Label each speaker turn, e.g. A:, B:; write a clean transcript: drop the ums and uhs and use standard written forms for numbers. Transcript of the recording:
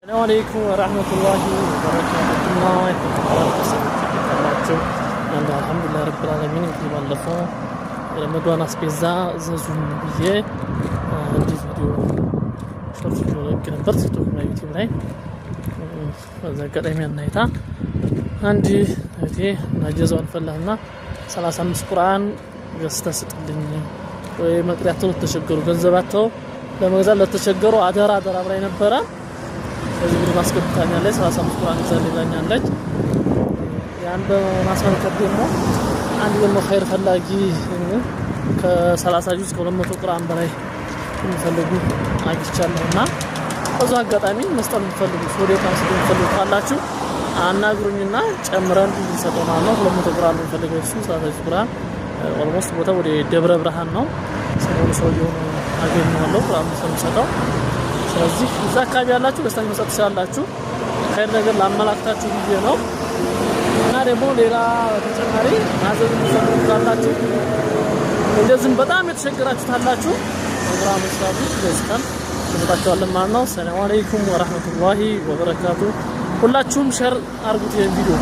A: السلام عليكم ورحمة الله وبركاته. الحمد لله رب العالمين. እንግዲህ ባለፈው ረመዳን አስቤዛ ዘዙን ብዬ አንድ ቪዲዮ ሾርት ቪዲዮ ለቅ ነበር ቲክቶክ ላይ ዩቲዩብ ላይ በዛ ቀደም ያናይታ አንድ እህቴ ናጀዛውን ፈላህና 35 ቁርአን ገዝተህ ስጥልኝ ወይ መቅሪያቸው ተቸገሩ ገንዘባቸው ለመግዛት ለተቸገሩ አደራ ብላይ ነበረ። እዚህ ግን ማስከታኛለች 35 ቁርአን ዘልላኛለች። ያን በማስመልከት ደግሞ አንድ ደግሞ ኸይር ፈላጊ ከ30 ጁዝ ከ200 ቁርአን በላይ የሚፈልጉ አግኝቻለሁና በዛው አጋጣሚ መስጠት የምትፈልጉ ሶዴታ ስለምትፈልጉ ካላችሁ አናግሩኝና ጨምረን እንሰጠው ማለት ነው። 200 ቁርአን የሚፈልገው እሱ 30 ቁርአን ኦልሞስት ቦታ ወደ ደብረ ብርሃን ነው። ሰውየው አገኘዋለሁ ቁርአን ስለምሰጠው። ስለዚህ እዛ አካባቢ ያላችሁ ደስተኛ መስጠት ትችላላችሁ። ኸይር ነገር ላመላክታችሁ ብዬ ነው። እና ደግሞ ሌላ ተጨማሪ ማዘዝ የምትፈልጉ ካላችሁ እንደዚህም በጣም የተቸገራችሁ ካላችሁ ፕሮግራም ስላሉ ገዝተን እንሰጣችኋለን ማለት ነው። ሰላም አለይኩም ወራህመቱላሂ ወበረካቱ። ሁላችሁም ሼር አድርጉት ይሄን ቪዲዮ።